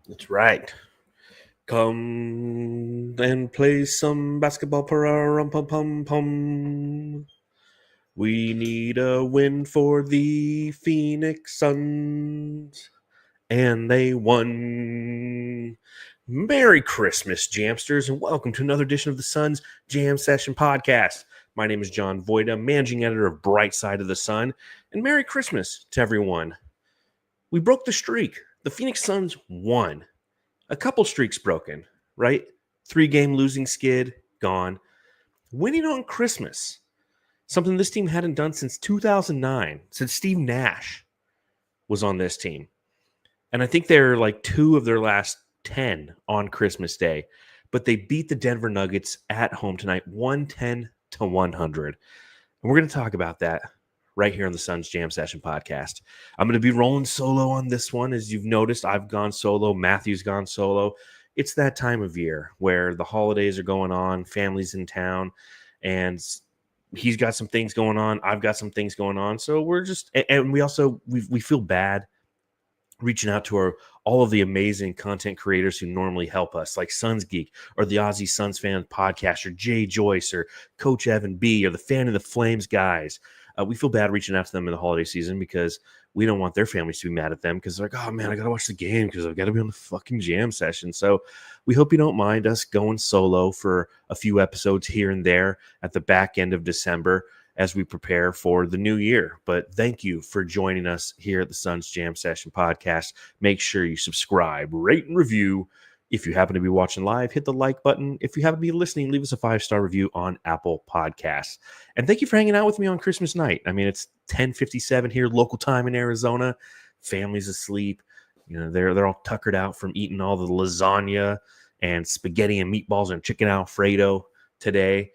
That's right. Come and play some basketball. Rum pum pum pum. We need a win for the Phoenix Suns, and they won. Merry Christmas, Jamsters, and welcome to another edition of the Suns Jam Session Podcast. My name is John Voida, managing editor of Bright Side of the Sun, and Merry Christmas to everyone. We broke the streak. The Phoenix Suns won. A couple streaks broken, right? 3-game losing skid, gone. Winning on Christmas, something this team hadn't done since 2009, since Steve Nash was on this team. And I think they're like 2 of their last 10 on Christmas Day. But they beat the Denver Nuggets at home tonight, 110-100. And we're going to talk about that right here on the Suns Jam Session Podcast. I'm going to be rolling solo on this one. As you've noticed, I've gone solo. Matthew's gone solo. It's that time of year where the holidays are going on, family's in town, and he's got some things going on. I've got some things going on. So we're just, and we also, we feel bad reaching out to all of the amazing content creators who normally help us, like Suns Geek or the Aussie Suns Fan podcast, or Jay Joyce or Coach Evan B or the Fan of the Flames guys. We feel bad reaching out to them in the holiday season because we don't want their families to be mad at them because they're like, oh man, I got to watch the game because I've got to be on the fucking jam session. So we hope you don't mind us going solo for a few episodes here and there at the back end of December as we prepare for the new year. But thank you for joining us here at the Suns Jam Session Podcast. Make sure you subscribe, rate, and review. If you happen to be watching live, hit the like button. If you happen to be listening, leave us a 5-star review on Apple Podcasts. And thank you for hanging out with me on Christmas night. I mean, it's 10:57 here, local time in Arizona. Family's asleep. You know, they're all tuckered out from eating all the lasagna and spaghetti and meatballs and chicken Alfredo today.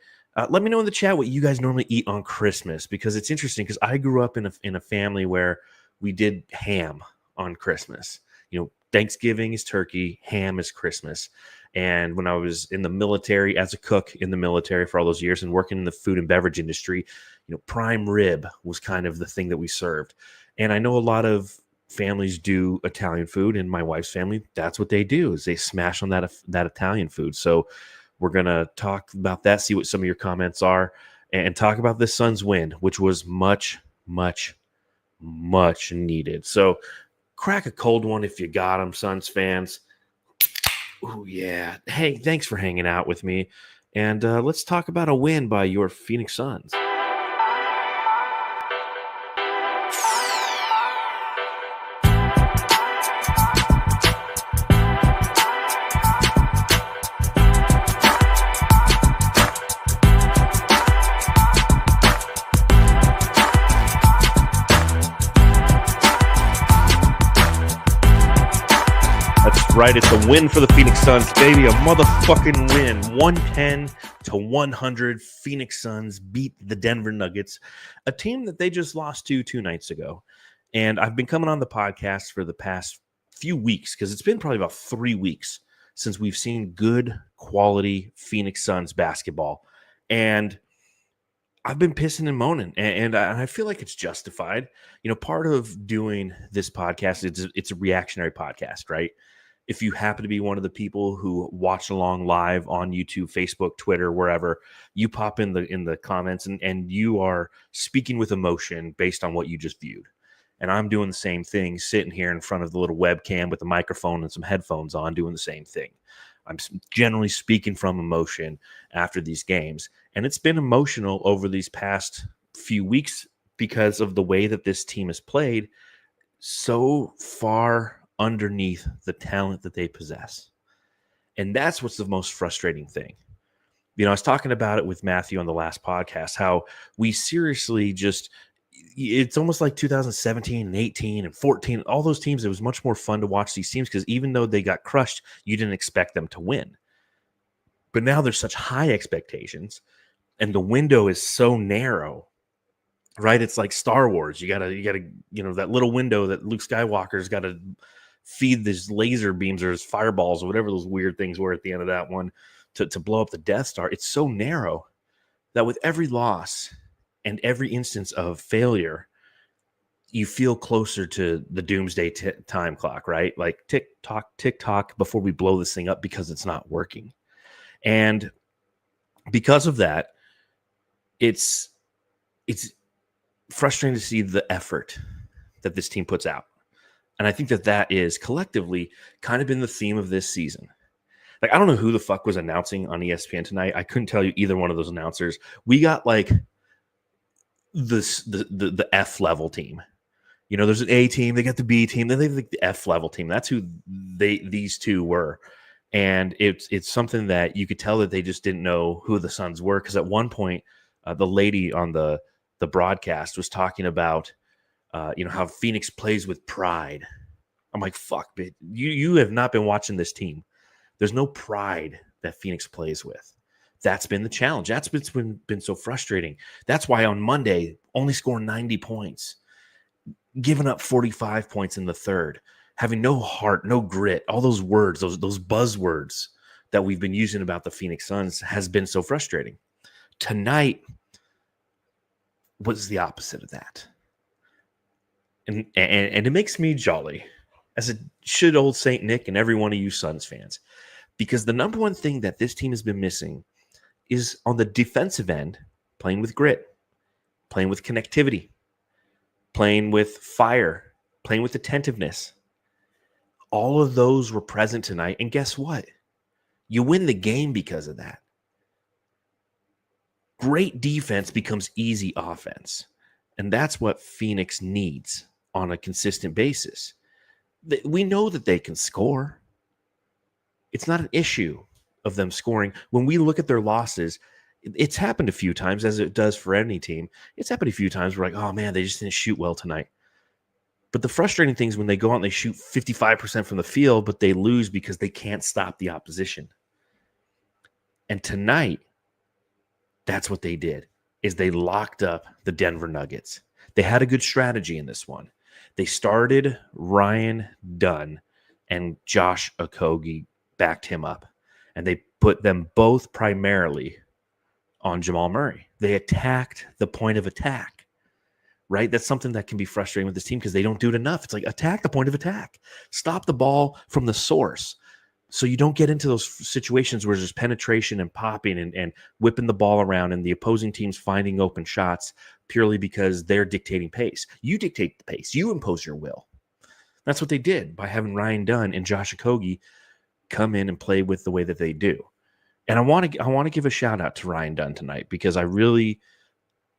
Let me know in the chat what you guys normally eat on Christmas, because it's interesting because I grew up in a family where we did ham on Christmas. You know, Thanksgiving is turkey, ham is Christmas. And when I was in the military, as a cook in the military for all those years and working in the food and beverage industry, you know, prime rib was kind of the thing that we served. And I know a lot of families do Italian food, and my wife's family, that's what they do, is they smash on that Italian food. So we're going to talk about that, see what some of your comments are, and talk about this Suns win, which was much, much, much needed. So crack a cold one if you got them, Suns fans. Oh, yeah. Hey, thanks for hanging out with me. And let's talk about a win by your Phoenix Suns. Right, it's a win for the Phoenix Suns, baby. A motherfucking win. 110-100. Phoenix Suns beat the Denver Nuggets, a team that they just lost to 2 nights ago. And I've been coming on the podcast for the past few weeks, because it's been probably about 3 weeks since we've seen good quality Phoenix Suns basketball. And I've been pissing and moaning, and I feel like it's justified. You know, part of doing this podcast, it's a reactionary podcast, right? If you happen to be one of the people who watch along live on YouTube, Facebook, Twitter, wherever, you pop in the comments and you are speaking with emotion based on what you just viewed. And I'm doing the same thing, sitting here in front of the little webcam with a microphone and some headphones on, doing the same thing. I'm generally speaking from emotion after these games. And it's been emotional over these past few weeks because of the way that this team has played so far underneath the talent that they possess. And that's what's the most frustrating thing. You know, I was talking about it with Matthew on the last podcast, how we seriously just, it's almost like 2017 and 18 and 14, all those teams, it was much more fun to watch these teams because even though they got crushed, you didn't expect them to win. But now there's such high expectations and the window is so narrow, right? It's like Star Wars. You gotta, you know, that little window that Luke Skywalker's got to feed these laser beams or his fireballs or whatever those weird things were at the end of that one to blow up the Death Star. It's so narrow that with every loss and every instance of failure, you feel closer to the doomsday time clock, right? Like tick tock before we blow this thing up because it's not working. And because of that, it's frustrating to see the effort that this team puts out. And I think that is collectively kind of been the theme of this season. Like, I don't know who the fuck was announcing on ESPN tonight. I couldn't tell you either one of those announcers. We got like the F level team. You know, there's an A team, they got the B team, then they have like the F level team. That's who these two were. And it's something that you could tell that they just didn't know who the Suns were. Because at one point, the lady on the broadcast was talking about, how Phoenix plays with pride. I'm like, fuck, bitch. You have not been watching this team. There's no pride that Phoenix plays with. That's been the challenge. That's been so frustrating. That's why on Monday, only scoring 90 points, giving up 45 points in the third, having no heart, no grit, all those words, those buzzwords that we've been using about the Phoenix Suns has been so frustrating. Tonight was the opposite of that. And it makes me jolly, as it should old St. Nick and every one of you Suns fans, because the number one thing that this team has been missing is on the defensive end, playing with grit, playing with connectivity, playing with fire, playing with attentiveness. All of those were present tonight, and guess what? You win the game because of that. Great defense becomes easy offense, and that's what Phoenix needs on a consistent basis. We know that they can score. It's not an issue of them scoring. When we look at their losses, it's happened a few times, as it does for any team. It's happened a few times. We're like, oh man, they just didn't shoot well tonight. But the frustrating thing is when they go out and they shoot 55% from the field, but they lose because they can't stop the opposition. And tonight, that's what they did, is they locked up the Denver Nuggets. They had a good strategy in this one. They started Ryan Dunn, and Josh Okogie backed him up. And they put them both primarily on Jamal Murray. They attacked the point of attack, right? That's something that can be frustrating with this team because they don't do it enough. It's like, attack the point of attack. Stop the ball from the source so you don't get into those situations where there's penetration and popping and whipping the ball around and the opposing team's finding open shots purely because they're dictating pace. You dictate the pace. You impose your will. That's what they did by having Ryan Dunn and Josh Okogie come in and play with the way that they do. And I want to give a shout out to Ryan Dunn tonight because I really,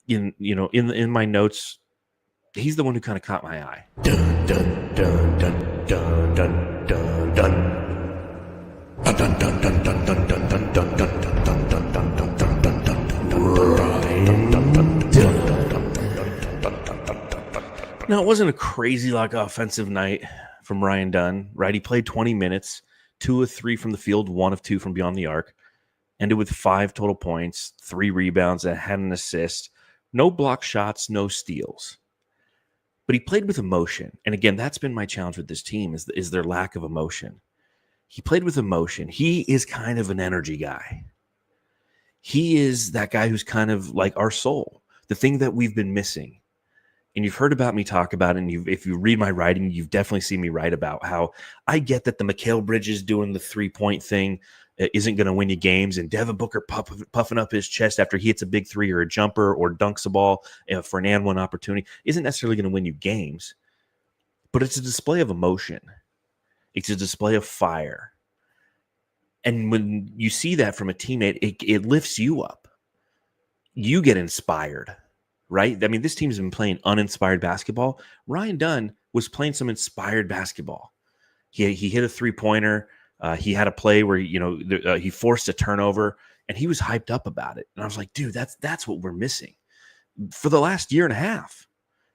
in my notes, he's the one who kind of caught my eye. Dun, dun, dun, dun, dun, dun, dun, dun. Dun, dun, dun, dun, dun, dun, dun, dun, dun, dun, dun, dun, dun, dun, dun, dun, dun. Now, it wasn't a crazy offensive night from Ryan Dunn, right? He played 20 minutes, 2 of 3 from the field, 1 of 2 from beyond the arc. Ended with 5 total points, 3 rebounds, and had an assist. No block shots, no steals. But he played with emotion. And again, that's been my challenge with this team is their lack of emotion. He played with emotion. He is kind of an energy guy. He is that guy who's kind of like our soul, the thing that we've been missing. And you've heard about me talk about it, and if you read my writing, you've definitely seen me write about how I get that the Mikal Bridges doing the 3-point thing isn't going to win you games, and Devin Booker puffing up his chest after he hits a big 3 or a jumper or dunks a ball for an and one opportunity isn't necessarily going to win you games. But it's a display of emotion. It's a display of fire. And when you see that from a teammate, it lifts you up. You get inspired, right? I mean, this team's been playing uninspired basketball. Ryan Dunn was playing some inspired basketball. He hit a 3-pointer. He had a play where, he forced a turnover, and he was hyped up about it. And I was like, dude, that's what we're missing for the last year and a half.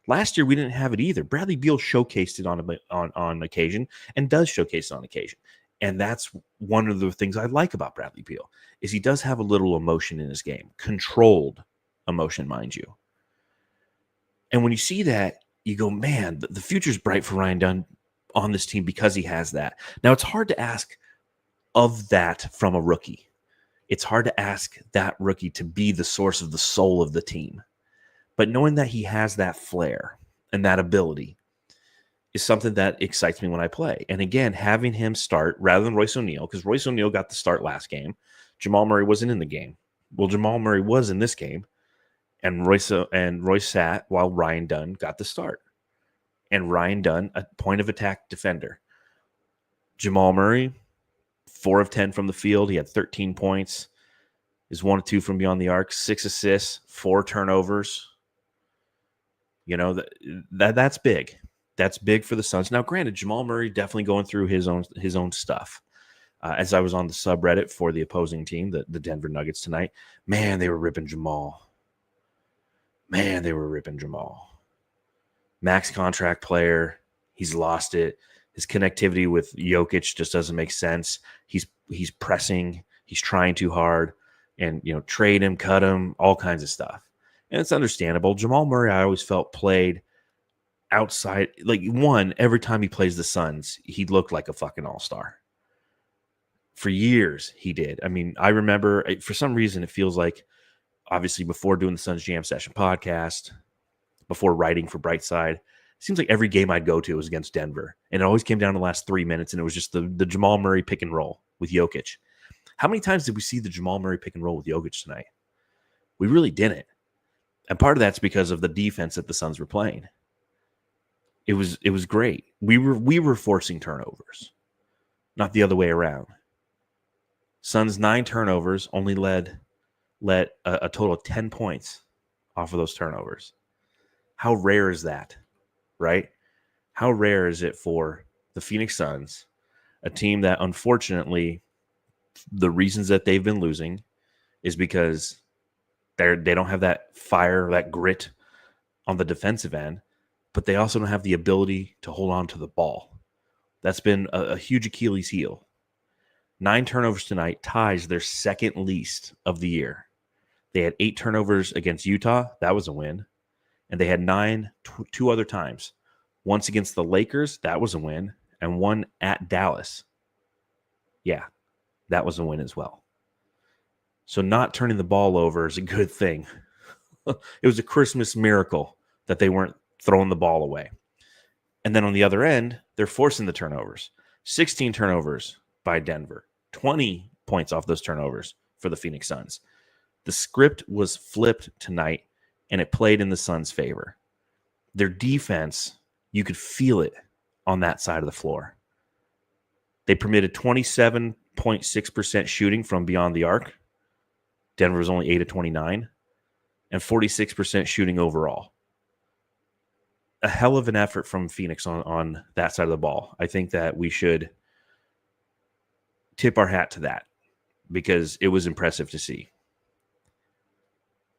Last year, we didn't have it either. Bradley Beal showcased it on occasion and does showcase it on occasion. And that's one of the things I like about Bradley Beal is he does have a little emotion in his game, controlled emotion, mind you. And when you see that, you go, man, the future's bright for Ryan Dunn on this team because he has that. Now, it's hard to ask of that from a rookie. It's hard to ask that rookie to be the source of the soul of the team. But knowing that he has that flair and that ability is something that excites me when I play. And again, having him start rather than Royce O'Neal, because Royce O'Neal got the start last game. Jamal Murray wasn't in the game. Well, Jamal Murray was in this game, and Royce sat while Ryan Dunn got the start. And Ryan Dunn, a point of attack defender. Jamal Murray, 4 of 10 from the field. He had 13 points. Is 1 of 2 from beyond the arc, 6 assists, 4 turnovers. You know, that's big. That's big for the Suns. Now, granted, Jamal Murray definitely going through his own stuff. As I was on the subreddit for the opposing team, the Denver Nuggets tonight, man, they were ripping Jamal. Max contract player. He's lost it. His connectivity with Jokic just doesn't make sense. He's pressing. He's trying too hard. And, you know, trade him, cut him, all kinds of stuff. And it's understandable. Jamal Murray, I always felt, played outside. Like, every time he plays the Suns, he looked like a fucking all-star. For years, he did. I mean, I remember, for some reason, it feels like, obviously, before doing the Suns Jam Session podcast, before writing for Brightside, it seems like every game I'd go to was against Denver. And it always came down to the last 3 minutes, and it was just the Jamal Murray pick and roll with Jokic. How many times did we see the Jamal Murray pick and roll with Jokic tonight? We really didn't. And part of that's because of the defense that the Suns were playing. It was great. We were forcing turnovers, not the other way around. Suns 9 turnovers, only let a total of 10 points off of those turnovers. How rare is that, right? How rare is it for the Phoenix Suns, a team that unfortunately the reasons that they've been losing is because they don't have that fire, that grit on the defensive end, but they also don't have the ability to hold on to the ball. That's been a huge Achilles heel. 9 turnovers tonight ties their second least of the year. They had 8 turnovers against Utah. That was a win. And they had 9 two other times. Once against the Lakers. That was a win. And one at Dallas. Yeah, that was a win as well. So not turning the ball over is a good thing. It was a Christmas miracle that they weren't throwing the ball away. And then on the other end, they're forcing the turnovers. 16 turnovers by Denver. 20 points off those turnovers for the Phoenix Suns. The script was flipped tonight, and it played in the Suns' favor. Their defense, you could feel it on that side of the floor. They permitted 27.6% shooting from beyond the arc. Denver was only 8 of 29. And 46% shooting overall. A hell of an effort from Phoenix on that side of the ball. I think that we should tip our hat to that because it was impressive to see.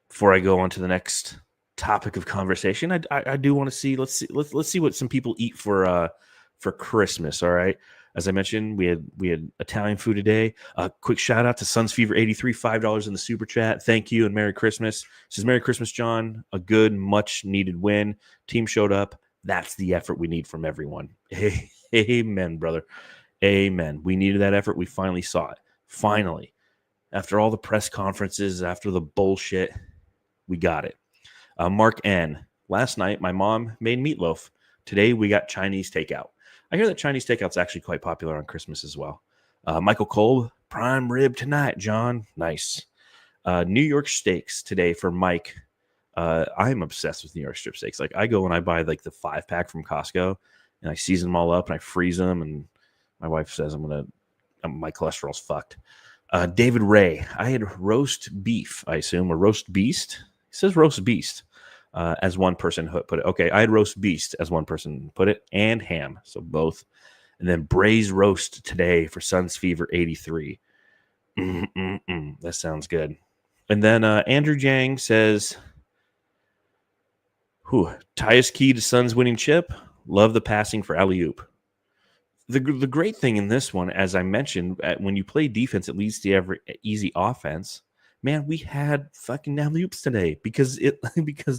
Before I go on to the next topic of conversation, I do want to see let's see what some people eat for Christmas. All right, as I mentioned, we had Italian food today. Quick shout out to Suns Fever 83, $5 in the super chat. Thank you and Merry Christmas. Says Merry Christmas, John. A good, much needed win. Team showed up. That's the effort we need from everyone. Amen, brother. Amen. We needed that effort. We finally saw it. Finally, after all the press conferences, after the bullshit, we got it. Mark N. Last night, my mom made meatloaf. Today, we got Chinese takeout. I hear that Chinese takeout's actually quite popular on Christmas as well. Michael Kolb, prime rib tonight, John. Nice. New York steaks today for Mike. I'm obsessed with New York strip steaks. Like I go and I buy like the 5-pack from Costco and I season them all up and I freeze them. And my wife says my cholesterol's fucked. David Ray, I had roast beef, I assume, or roast beast. He says roast beast. As one person put it. Okay, I had roast beast as one person put it, and ham, so both. And then braised roast today for Suns Fever 83. That sounds good. And then Andrew Jang says, Tyus key to Suns winning chip. Love the passing for alley-oop. The great thing in this one, as I mentioned, when you play defense, it leads to every easy offense. Man, we had fucking alley-oops today because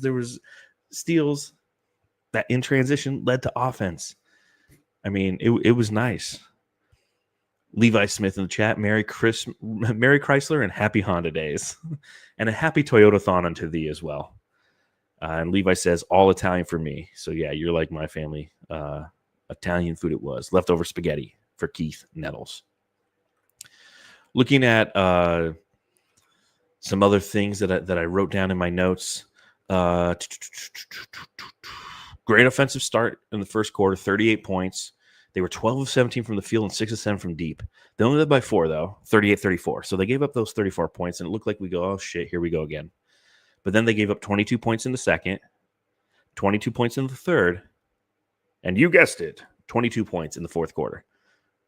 there was steals that in transition led to offense. I mean, it was nice. Levi Smith in the chat, Merry Chrysler and Happy Honda Days. And a happy Toyota-thon unto thee as well. And Levi says, all Italian for me. So, yeah, you're like my family. Italian food it was. Leftover spaghetti for Keith Nettles. Looking at some other things that I wrote down in my notes. Great offensive start in the first quarter, 38 points. They were 12 of 17 from the field and 6 of 7 from deep. They only led by 4, though, 38-34. So they gave up those 34 points, and it looked like we go, oh, shit, here we go again. But then they gave up 22 points in the second, 22 points in the third, and you guessed it, 22 points in the fourth quarter.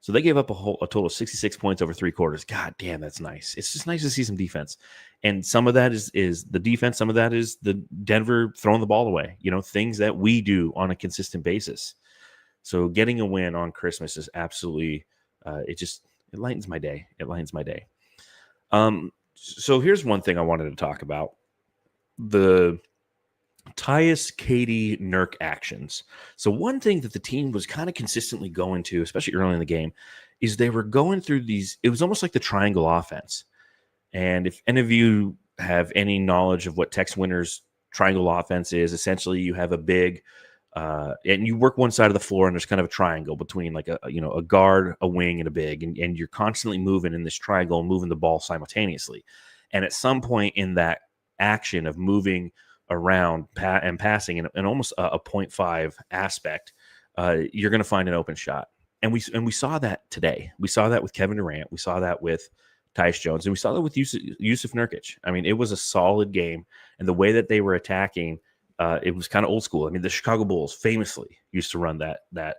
So they gave up a total of 66 points over 3 quarters. God damn, that's nice. It's just nice to see some defense. And some of that is the defense. Some of that is the Denver throwing the ball away. Things that we do on a consistent basis. So getting a win on Christmas is absolutely, it lightens my day. It lightens my day. So here's one thing I wanted to talk about. The Tyus, Katie, Nurk actions. So one thing that the team was kind of consistently going to, especially early in the game, is they were going through these, it was almost like the triangle offense. And if any of you have any knowledge of what Tex Winter's triangle offense is, essentially you have a big, and you work one side of the floor and there's kind of a triangle between like a guard, a wing, and a big, and you're constantly moving in this triangle and moving the ball simultaneously. And at some point in that action of moving around and passing in almost a 0.5 aspect, you're going to find an open shot. And we saw that today. We saw that with Kevin Durant. We saw that with Tyus Jones. And we saw that with Jusuf Nurkic. I mean, it was a solid game. And the way that they were attacking, it was kind of old school. I mean, the Chicago Bulls famously used to run that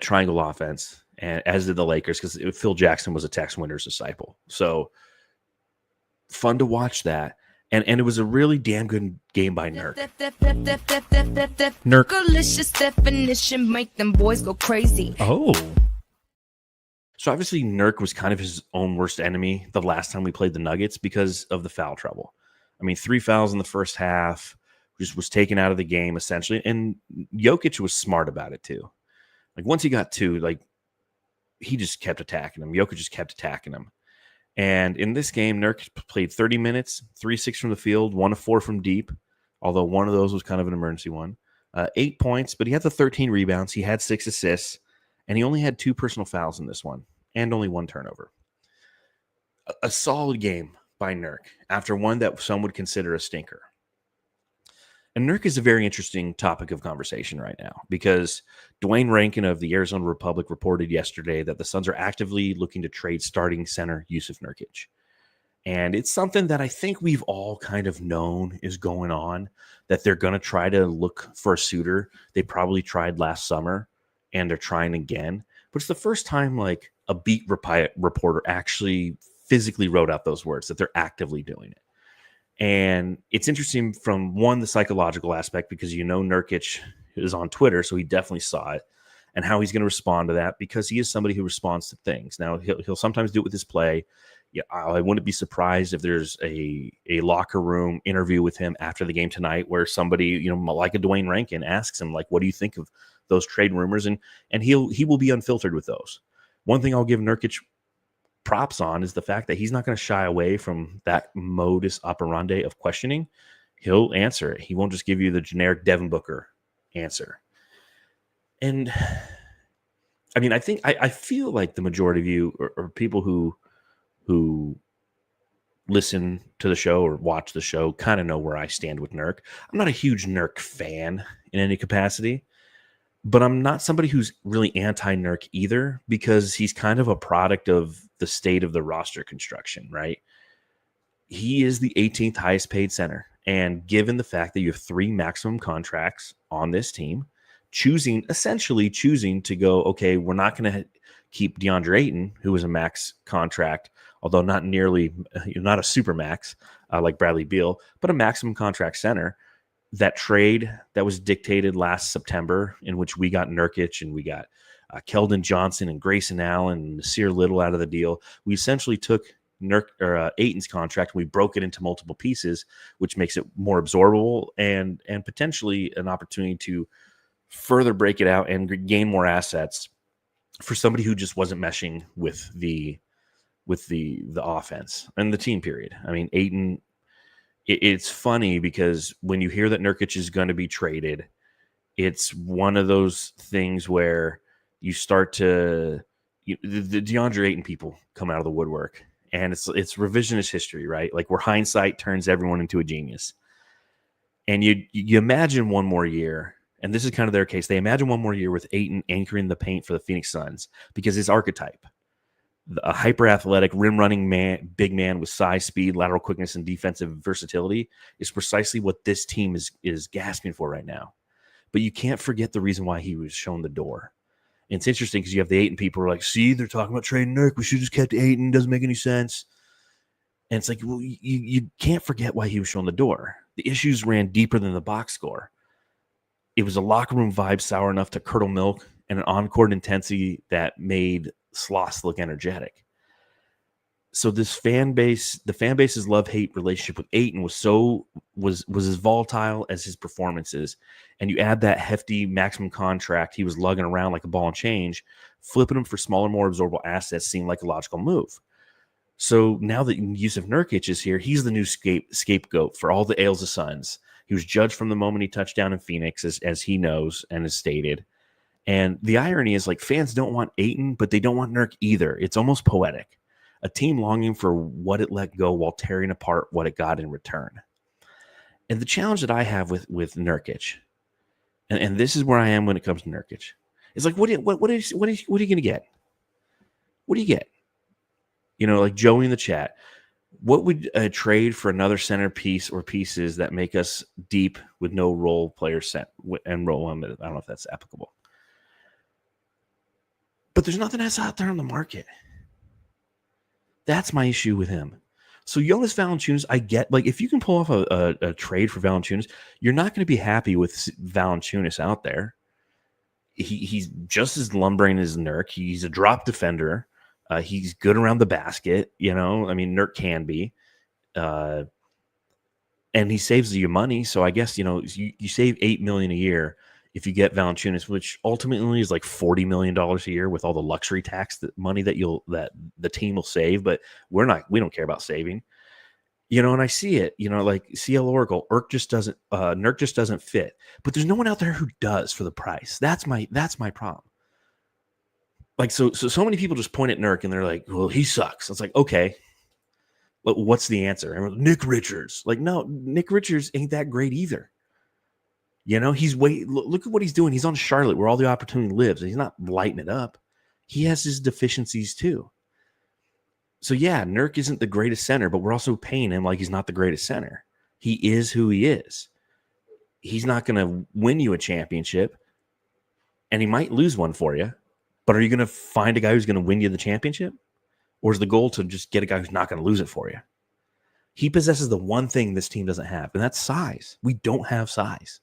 triangle offense, and as did the Lakers, because Phil Jackson was a Tex Winter's disciple. So fun to watch that. And it was a really damn good game by Nurk. Nurk. Delicious definition, make them boys go crazy. Oh. So obviously Nurk was kind of his own worst enemy the last time we played the Nuggets because of the foul trouble. I mean, 3 fouls in the first half, just was taken out of the game essentially. And Jokic was smart about it too. Like once he got 2, like he just kept attacking him. Jokic just kept attacking him. And in this game, Nurk played 30 minutes, 3-6 from the field, 1 of 4 from deep, although one of those was kind of an emergency one. 8 points, but he had the 13 rebounds. He had 6 assists, and he only had 2 personal fouls in this one, and only 1 turnover. A solid game by Nurk after one that some would consider a stinker. And Nurk is a very interesting topic of conversation right now because Dwayne Rankin of the Arizona Republic reported yesterday that the Suns are actively looking to trade starting center Jusuf Nurkic. And it's something that I think we've all kind of known is going on, that they're going to try to look for a suitor. They probably tried last summer and they're trying again. But it's the first time like a beat reporter actually physically wrote out those words, that they're actively doing it. And it's interesting from one, the psychological aspect, because Nurkic is on Twitter, so he definitely saw it, and how he's going to respond to that, because he is somebody who responds to things. Now, he'll sometimes do it with his play. Yeah, I wouldn't be surprised if there's a locker room interview with him after the game tonight where somebody, like a Dwayne Rankin, asks him, like, what do you think of those trade rumors? And he will be unfiltered with those. One thing I'll give Nurkic props on is the fact that he's not going to shy away from that modus operandi of questioning. He'll answer it. He won't just give you the generic Devin Booker answer. And I mean, I feel like the majority of you are people who listen to the show or watch the show kind of know where I stand with Nurk. I'm not a huge Nurk fan in any capacity, but I'm not somebody who's really anti-Nurk either, because he's kind of a product of the state of the roster construction, right? He is the 18th highest paid center. And given the fact that you have 3 maximum contracts on this team, essentially choosing to go, okay, we're not going to keep DeAndre Ayton, who was a max contract, although not a super max like Bradley Beal, but a maximum contract center. That trade that was dictated last September, in which we got Nurkic and we got Keldon Johnson and Grayson Allen and Nasir Little out of the deal, we essentially took Ayton's contract and we broke it into multiple pieces, which makes it more absorbable and potentially an opportunity to further break it out and gain more assets for somebody who just wasn't meshing with the offense and the team period. I mean, Ayton it's funny because when you hear that Nurkic is going to be traded, it's one of those things where you start to the DeAndre Ayton people come out of the woodwork, and it's revisionist history, right? Like where hindsight turns everyone into a genius. And you imagine one more year, and this is kind of their case. They imagine one more year with Ayton anchoring the paint for the Phoenix Suns because his archetype, a hyper-athletic, rim-running man, big man with size, speed, lateral quickness, and defensive versatility, is precisely what this team is gasping for right now. But you can't forget the reason why he was shown the door. And it's interesting because you have the Ayton people who are like, see, they're talking about trading Nurk. We should just kept Ayton. Doesn't make any sense. And it's like, well, you can't forget why he was shown the door. The issues ran deeper than the box score. It was a locker room vibe sour enough to curdle milk and an on-court intensity that made Sloss look energetic. So this fan base, the fan base's love-hate relationship with Ayton was as volatile as his performances. And you add that hefty maximum contract he was lugging around like a ball and change, flipping him for smaller, more absorbable assets seemed like a logical move. So now that Yusuf Nurkic is here, he's the new scapegoat for all the ails of Suns. He was judged from the moment he touched down in Phoenix, as he knows and has stated. And the irony is, like, fans don't want Ayton, but they don't want Nurk either. It's almost poetic. A team longing for what it let go while tearing apart what it got in return. And the challenge that I have with Nurkic, and this is where I am when it comes to Nurkic, is like, what are you going to get? What do you get? You know, like Joey in the chat, what would a trade for another centerpiece or pieces that make us deep with no role player set and role? I don't know if that's applicable. But there's nothing else out there on the market. That's my issue with him. So Jonas Valanciunas, I get, like, if you can pull off a trade for Valanciunas, you're not going to be happy with Valanciunas out there. He's just as lumbering as Nurk. He's a drop defender. He's good around the basket. You know, I mean, Nurk can be. And he saves you money. So I guess, you know, you save $8 million a year if you get Valanciunas, which ultimately is like $40 million a year with all the luxury tax money that the team will save, but we don't care about saving, you know. And I see it, you know, like CL Oracle, Nurk just doesn't fit, but there's no one out there who does for the price. That's my problem. Like, so many people just point at Nurk and they're like, well, he sucks. It's like, okay, but what's the answer? And Nick Richards, like, no, Nick Richards ain't that great either. You know, look at what he's doing. He's on Charlotte where all the opportunity lives. And he's not lighting it up. He has his deficiencies too. So yeah, Nurk isn't the greatest center, but we're also paying him like he's not the greatest center. He is who he is. He's not going to win you a championship, and he might lose one for you. But are you going to find a guy who's going to win you the championship? Or is the goal to just get a guy who's not going to lose it for you? He possesses the one thing this team doesn't have, and that's size. We don't have size.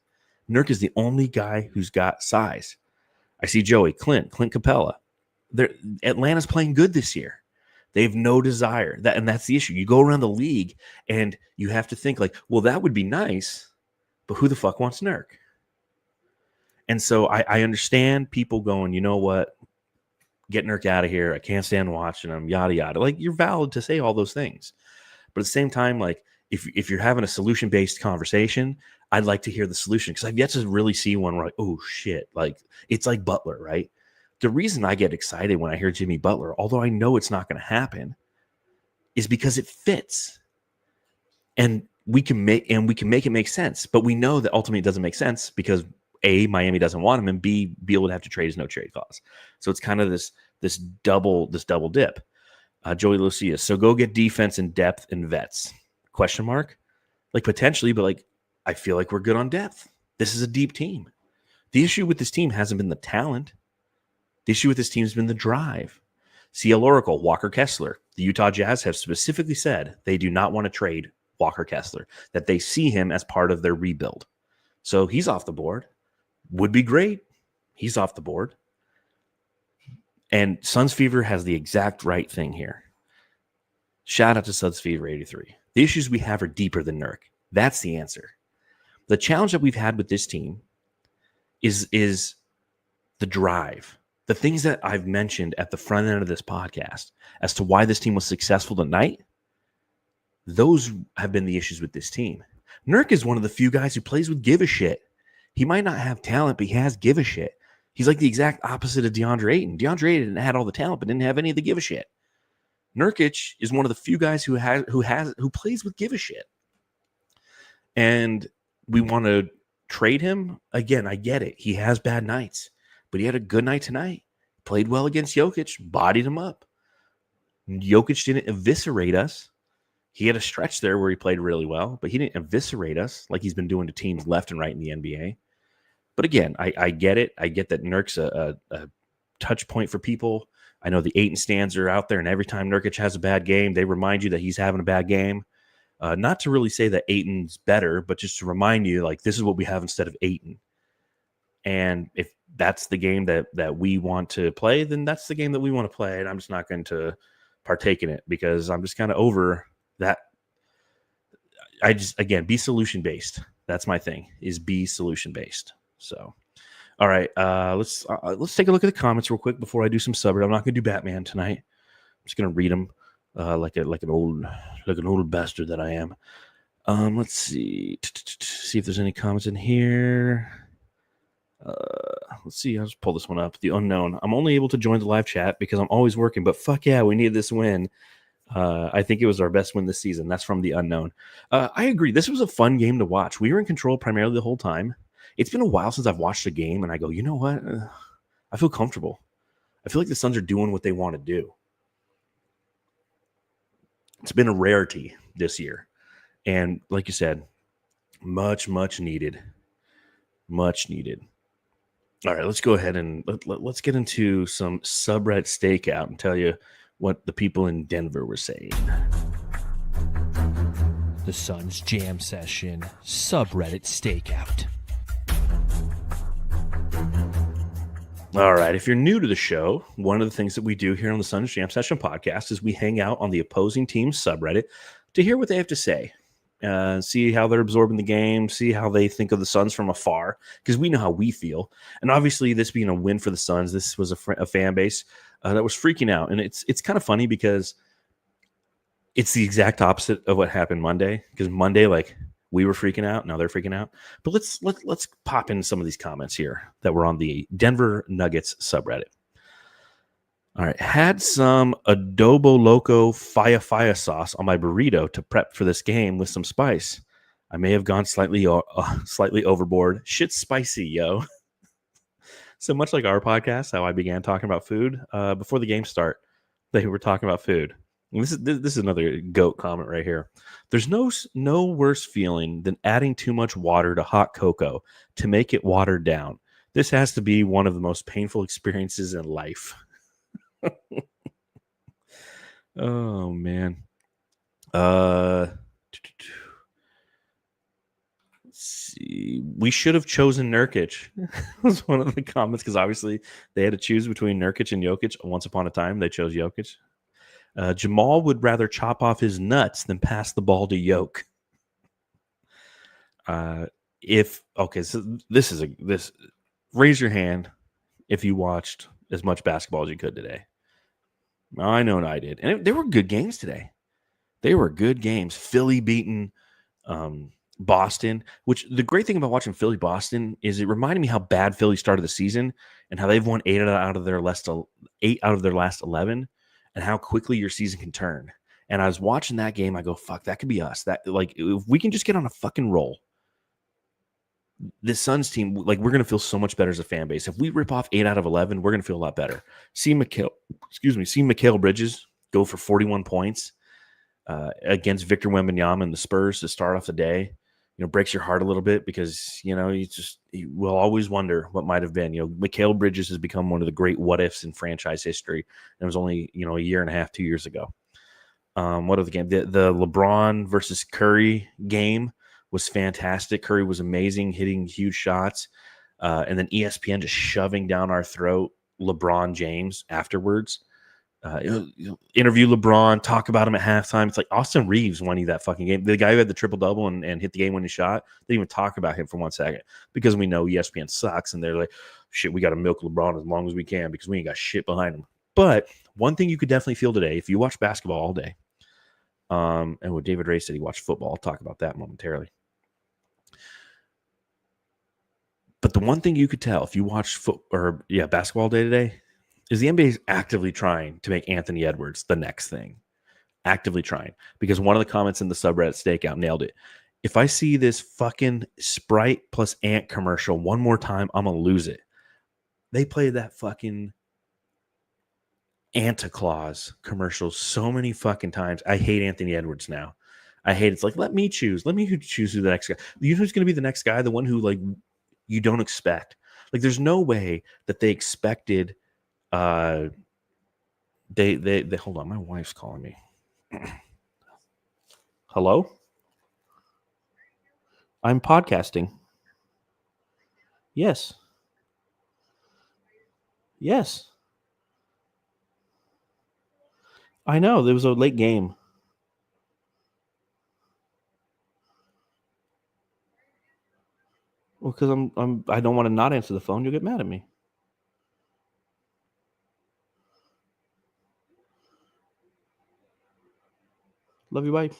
Nurk is the only guy who's got size. I see Joey, Clint Capella. Atlanta's playing good this year. They have no desire. And that's the issue. You go around the league and you have to think like, well, that would be nice, but who the fuck wants Nurk? And so I understand people going, you know what? Get Nurk out of here. I can't stand watching him, yada, yada. Like, you're valid to say all those things. But at the same time, like, if you're having a solution-based conversation, I'd like to hear the solution, because I've yet to really see one where, like, oh, shit. Like, it's like Butler, right? The reason I get excited when I hear Jimmy Butler, although I know it's not going to happen, is because it fits. And we can make it make sense. But we know that ultimately it doesn't make sense because, A, Miami doesn't want him, and B, Beal would have to trade his no trade clause. So it's kind of this double dip. Joey Lucia. So go get defense and depth and vets. Question mark? Like, potentially, but like, I feel like we're good on depth. This is a deep team. The issue with this team hasn't been the talent. The issue with this team has been the drive. CL Oracle, Walker Kessler. The Utah Jazz have specifically said they do not want to trade Walker Kessler, that they see him as part of their rebuild. So he's off the board. Would be great. He's off the board. And Suns Fever has the exact right thing here. Shout out to Suns Fever 83. The issues we have are deeper than Nurk. That's the answer. The challenge that we've had with this team is the drive. The things that I've mentioned at the front end of this podcast as to why this team was successful tonight, Those have been the issues with this team. Nurk is one of the few guys who plays with give a shit. He might not have talent, but he has give a shit. He's like the exact opposite of DeAndre Ayton. DeAndre Ayton had all the talent, but didn't have any of the give a shit. Nurkic is one of the few guys who plays with give a shit. And we want to trade him. Again, I get it. He has bad nights, but he had a good night tonight. Played well against Jokic, bodied him up. Jokic didn't eviscerate us. He had a stretch there where he played really well, but he didn't eviscerate us like he's been doing to teams left and right in the NBA. But again, I get it. I get that Nurk's a touch point for people. I know the Ayton stands are out there, and every time Nurkic has a bad game, they remind you that he's having a bad game. Not to really say that Ayton's better, but just to remind you, like, this is what we have instead of Ayton. And if that's the game that we want to play, then that's the game that we want to play. And I'm just not going to partake in it because I'm just kind of over that. Again, be solution-based. That's my thing, is be solution-based. So, all right, let's take a look at the comments real quick before I do some Subreddit. I'm not going to do Batman tonight. I'm just going to read them like an old bastard that I am. Let's see if there's any comments in here. Let's see. I'll just pull this one up. The unknown. I'm only able to join the live chat because I'm always working, but fuck yeah, we need this win. I think it was our best win this season. That's from the unknown. I agree. This was a fun game to watch. We were in control primarily the whole time. It's been a while since I've watched a game and I go, you know what? I feel comfortable. I feel like the Suns are doing what they want to do. It's been a rarity this year. And like you said, much needed. Much needed. All right, let's go ahead and let's get into some subreddit stakeout and tell you what the people in Denver were saying. The Suns Jam Session subreddit stakeout. All right, if you're new to the show, one of the things that we do here on the Suns Jam Session podcast is we hang out on the opposing team's subreddit to hear what they have to say. See how they're absorbing the game, see how they think of the Suns from afar, because we know how we feel. And obviously, this being a win for the Suns, this was a fan base that was freaking out. And it's kind of funny because it's the exact opposite of what happened Monday. Because Monday, like, we were freaking out, now they're freaking out. But let's pop in some of these comments here that were on the Denver Nuggets subreddit. All right, had some adobo loco faya sauce on my burrito to prep for this game with some spice. I may have gone slightly overboard. Shit's spicy, yo. So much like our podcast, how I began talking about food before the game start, they were talking about food. And this is another GOAT comment right here. There's no worse feeling than adding too much water to hot cocoa to make it watered down. This has to be one of the most painful experiences in life. Oh man. Let's see. We should have chosen Nurkic. Was one of the comments because obviously they had to choose between Nurkic and Jokic. Once upon a time, they chose Jokic. Jamal would rather chop off his nuts than pass the ball to Jokic. So this. Raise your hand if you watched as much basketball as you could today. I know I did. And they were good games today. They were good games. Philly beating Boston, which the great thing about watching Philly-Boston is it reminded me how bad Philly started the season and how they've won 8 out of their last 11 and how quickly your season can turn. And I was watching that game. I go, fuck, that could be us. That, like, if we can just get on a fucking roll, this Suns team, like, we're going to feel so much better as a fan base. If we rip off 8 out of 11, we're going to feel a lot better. See Mikal Bridges go for 41 points against Victor Wembanyama and the Spurs to start off the day. You know, breaks your heart a little bit because, you know, you will always wonder what might have been. You know, Mikal Bridges has become one of the great what ifs in franchise history. And it was only, you know, a year and a half, 2 years ago. What other game? The LeBron versus Curry game was fantastic. Curry was amazing, hitting huge shots. And then ESPN just shoving down our throat LeBron James afterwards. Interview LeBron, talk about him at halftime. It's like Austin Reeves won you that fucking game. The guy who had the triple-double and hit the game-winning shot, they didn't even talk about him for 1 second because we know ESPN sucks, and they're like, shit, we got to milk LeBron as long as we can because we ain't got shit behind him. But one thing you could definitely feel today, if you watch basketball all day, And what David Ray said, he watched football. I'll talk about that momentarily. But the one thing you could tell if you watch basketball day to day is the NBA is actively trying to make Anthony Edwards the next thing. Actively trying. Because one of the comments in the subreddit stakeout nailed it. If I see this fucking Sprite plus Ant commercial one more time, I'm going to lose it. They play that fucking Anticlaus commercial so many fucking times. I hate Anthony Edwards now. I hate it's like, let me choose. Let me choose who the next guy. You know who's going to be the next guy? The one who like you don't expect. Like there's no way that they expected they hold on, my wife's calling me. Hello? I'm podcasting. Yes. Yes. I know there was a late game. Well, because I don't want to not answer the phone. You'll get mad at me. Love you, bye.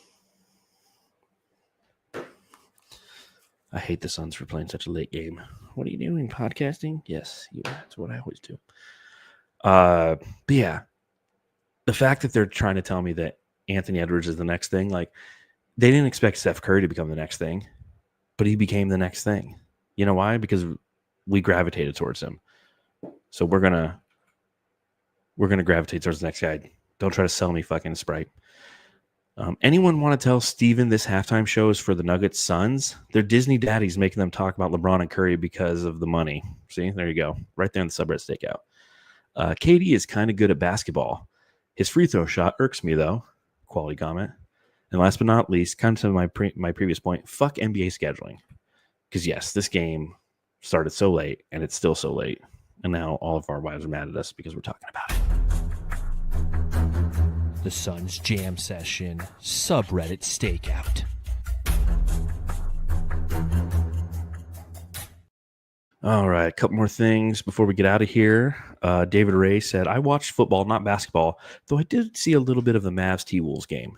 I hate the Suns for playing such a late game. What are you doing? Podcasting? Yes, that's what I always do. But yeah, the fact that they're trying to tell me that Anthony Edwards is the next thing, like they didn't expect Steph Curry to become the next thing, but he became the next thing. You know why? Because we gravitated towards him. So we're gonna gravitate towards the next guy. Don't try to sell me fucking Sprite. Anyone want to tell Steven this halftime show is for the Nuggets Suns? Their Disney daddy's making them talk about LeBron and Curry because of the money. See, there you go. Right there in the subreddit stakeout. KD is kind of good at basketball. His free throw shot irks me, though. Quality comment. And last but not least, kind of to my previous point, fuck NBA scheduling. Because, yes, this game started so late, and it's still so late. And now all of our wives are mad at us because we're talking about it. The Suns Jam Session Subreddit Stakeout. All right, a couple more things before we get out of here. David Ray said, I watched football, not basketball, though I did see a little bit of the Mavs T-Wolves game.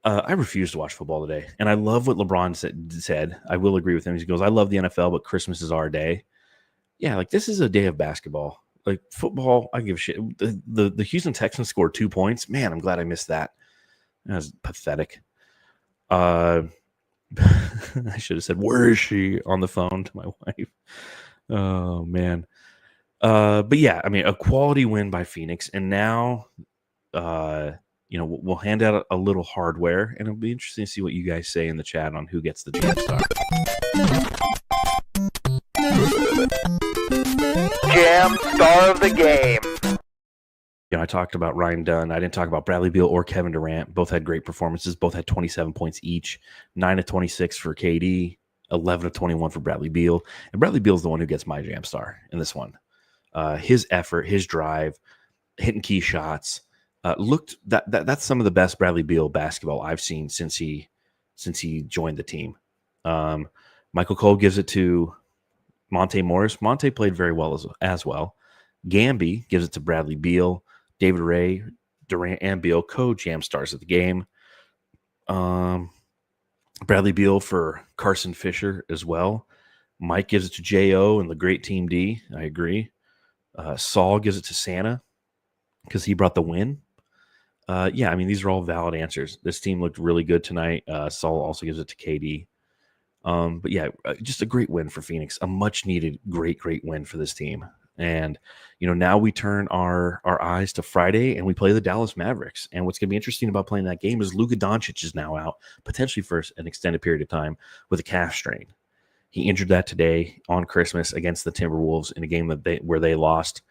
I refuse to watch football today, and I love what LeBron said. I will agree with him. He goes, I love the NFL, but Christmas is our day. Yeah, like this is a day of basketball. Like football, I give a shit. The Houston Texans scored 2 points. Man, I'm glad I missed that. That was pathetic. I should have said, where is she on the phone to my wife? Oh, man. But yeah, I mean, a quality win by Phoenix. And now, we'll hand out a little hardware, and it'll be interesting to see what you guys say in the chat on who gets the Jam Star. Jam Star of the game. I talked about Ryan Dunn. I didn't talk about Bradley Beal or Kevin Durant. Both had great performances. Both had 27 points each. 9 of 26 for KD. 11 of 21 for Bradley Beal. And Bradley Beal is the one who gets my Jam Star in this one. His effort, his drive, hitting key shots. That's some of the best Bradley Beal basketball I've seen since he joined the team. Michael Cole gives it to Monte Morris. Monte played very well as well. Gamby gives it to Bradley Beal. David Ray, Durant, and Beal co-Jam Stars of the game. Bradley Beal for Carson Fisher as well. Mike gives it to J.O. and the great Team D. I agree. Saul gives it to Santa because he brought the win. Yeah, I mean, these are all valid answers. This team looked really good tonight. Saul also gives it to KD. But yeah, just a great win for Phoenix. A much-needed great win for this team. And, now we turn our eyes to Friday and we play the Dallas Mavericks. And what's going to be interesting about playing that game is Luka Doncic is now out, potentially for an extended period of time, with a calf strain. He injured that today on Christmas against the Timberwolves in a game where they lost.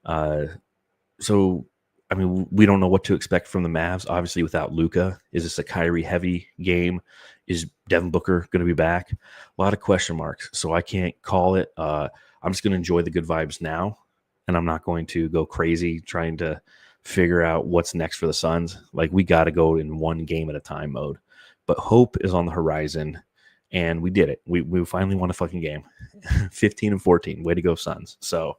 So, I mean, we don't know what to expect from the Mavs, obviously, without Luka. Is this a Kyrie-heavy game? Is Devin Booker going to be back? A lot of question marks, so I can't call it. I'm just going to enjoy the good vibes now, and I'm not going to go crazy trying to figure out what's next for the Suns. Like, we got to go in one game at a time mode. But hope is on the horizon, and we did it. We finally won a fucking game. 15-14. Way to go, Suns. So,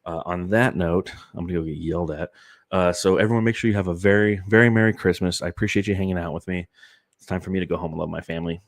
On that note, I'm going to go get yelled at. So everyone, make sure you have a very, very Merry Christmas. I appreciate you hanging out with me. It's time for me to go home and love my family.